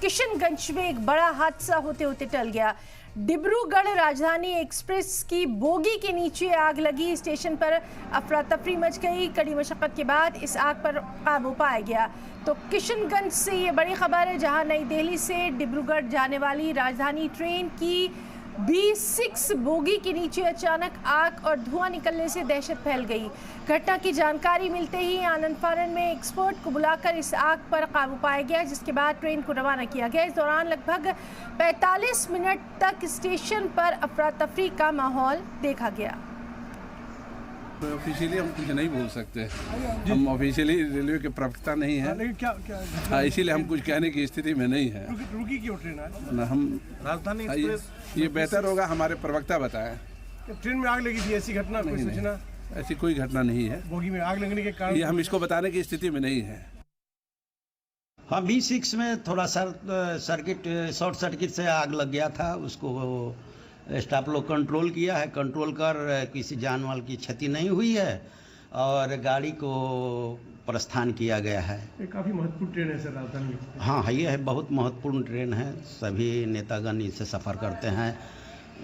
किशनगंज में एक बड़ा हादसा होते होते टल गया। डिब्रूगढ़ राजधानी एक्सप्रेस की बोगी के नीचे आग लगी। स्टेशन पर अफरा तफरी मच गई। कड़ी मशक्कत के बाद इस आग पर काबू पाया गया। तो किशनगंज से ये बड़ी खबर है, जहां नई दिल्ली से डिब्रूगढ़ जाने वाली राजधानी ट्रेन की B6 बोगी के नीचे अचानक आग और धुआं निकलने से दहशत फैल गई। घटना की जानकारी मिलते ही आनन फानन में एक्सपर्ट को बुलाकर इस आग पर काबू पाया गया, जिसके बाद ट्रेन को रवाना किया गया। इस दौरान लगभग 45 मिनट तक स्टेशन पर अफरा तफरी का माहौल देखा गया। ऑफिशियली हम कुछ नहीं बोल सकते, हम ऑफिशियली रेलवे के प्रवक्ता नहीं हैं। हाँ, इसीलिए हम कुछ कहने की स्थिति में नहीं है। रुकी क्यों ट्रेन आज? ना हम राजधानी एक्सप्रेस ये बेहतर होगा हमारे प्रवक्ता बताएं। ट्रेन में आग लगी थी, ऐसी घटना कोई सूचना? ऐसी कोई घटना नहीं है। बोगी में आग लगने के कारण ये हम इसको बताने की स्थिति में नहीं है। हाँ, B6 में थोड़ा शॉर्ट सर्किट से आग लग गया था। उसको स्टाफ लोग कंट्रोल किया है, कंट्रोल कर किसी जान माल की क्षति नहीं हुई है और गाड़ी को प्रस्थान किया गया है। ये काफ़ी महत्वपूर्ण ट्रेन है सर राजधानी। हाँ, ये है बहुत महत्वपूर्ण ट्रेन है। सभी नेतागण इससे सफ़र करते हैं,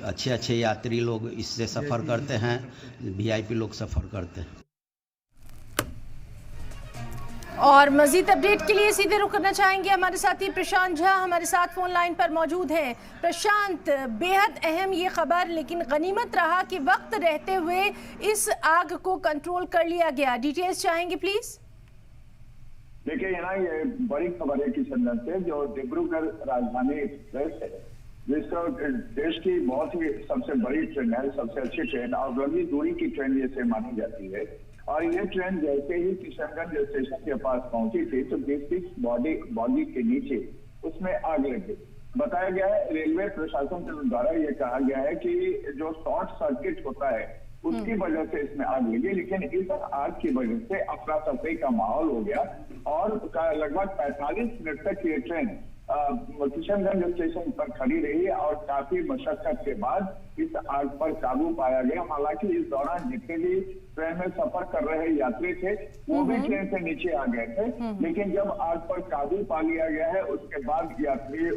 अच्छे यात्री लोग इससे सफ़र करते हैं, VIP लोग सफ़र करते हैं। और मजीद अपडेट के लिए सीधे रुक करना चाहेंगे हमारे साथी प्रशांत झा हमारे साथ फोन लाइन पर मौजूद हैं। प्रशांत, बेहद अहम ये खबर, लेकिन गनीमत रहा कि वक्त रहते हुए इस आग को कंट्रोल कर लिया गया। डिटेल्स चाहेंगे प्लीज। देखिए ये बड़ी खबर है किशनगंज से, जो डिब्रूगढ़ राजधानी एक्सप्रेस है, जिसका देश की बहुत ही सबसे बड़ी ट्रेन है, सबसे अच्छी ट्रेन और लंबी दूरी की ट्रेन जैसे मानी जाती है। और ये ट्रेन जैसे ही किशनगंज स्टेशन के पास पहुंची थी तो B6 बॉगी के नीचे उसमें आग लग गई। बताया गया है, रेलवे प्रशासन के द्वारा ये कहा गया है कि जो शॉर्ट सर्किट होता है उसकी वजह से इसमें आग लगी, लेकिन इस आग की वजह से अफरा तफरी का माहौल हो गया और लगभग 45 मिनट तक ये ट्रेन किशनगंज स्टेशन पर खड़ी रही और काफी मशक्कत के बाद इस आग पर काबू पाया गया। हालांकि इस दौरान जितने भी ट्रेन में सफर कर रहे यात्री थे वो भी ट्रेन से नीचे आ गए थे, लेकिन जब आग पर काबू पा लिया गया है उसके बाद यात्री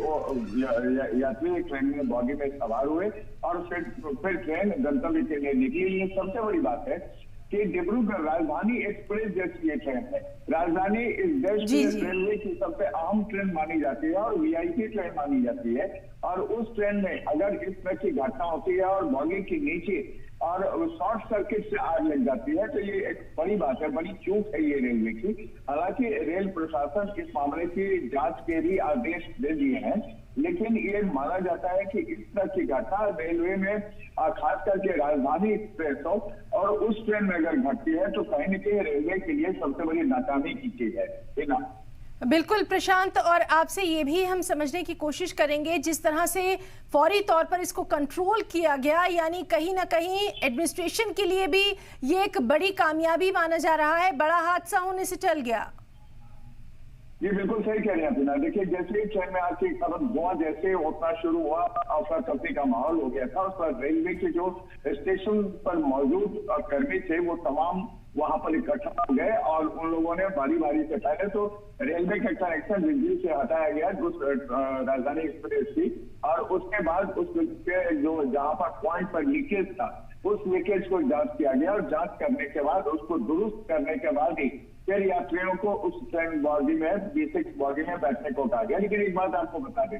ट्रेन में बॉगी में सवार हुए और फिर ट्रेन गंतव्य के लिए निकली। ये सबसे बड़ी बात है कि डिब्रूगढ़ राजधानी एक्सप्रेस जैसी ये ट्रेन है। राजधानी इस देश में रेलवे की सबसे अहम ट्रेन मानी जाती है और VIP ट्रेन मानी जाती है, और उस ट्रेन में अगर इस तरह की घटना होती है और बॉगी के नीचे और शॉर्ट सर्किट से आग लग जाती है तो ये एक बड़ी बात है, बड़ी चूक है ये रेलवे की। हालांकि रेल प्रशासन इस मामले की जांच के भी आदेश दे दिए हैं, लेकिन ये माना जाता है कि इस तरह की घटना रेलवे में खास करके राजधानी एक्सप्रेस हो और उस ट्रेन में अगर घटती है तो कहीं न कहीं रेलवे के लिए सबसे बड़ी नाकामी की चीज है ना। बिल्कुल प्रशांत, और आपसे ये भी हम समझने की कोशिश करेंगे जिस तरह से फौरी तौर पर इसको कंट्रोल किया गया, यानी कहीं ना कहीं एडमिनिस्ट्रेशन के लिए भी ये एक बड़ी कामयाबी माना जा रहा है। बड़ा हादसा होने से टल गया। ये बिल्कुल सही कह रहे हैं बिना। देखिए जैसे ही ट्रेन में आके धुआं जैसे उठना शुरू हुआ, अफरा तफरी का माहौल हो गया था। उस पर रेलवे के जो स्टेशन पर मौजूद कर्मी थे वो तमाम वहां पर इकट्ठा हो गए और उन लोगों ने बारी से पहले तो रेलवे का कनेक्शन बिजली से हटाया गया उस राजधानी एक्सप्रेस की, और उसके बाद उसके जो जहां पर पॉइंट पर लीकेज था उस लीकेज को जांच किया गया और जांच करने के बाद उसको दुरुस्त करने के बाद ही फिर यात्रियों को उस ट्रेन बॉगी में B6 बॉगी में बैठने को कहा गया। लेकिन एक बात आपको बता दें,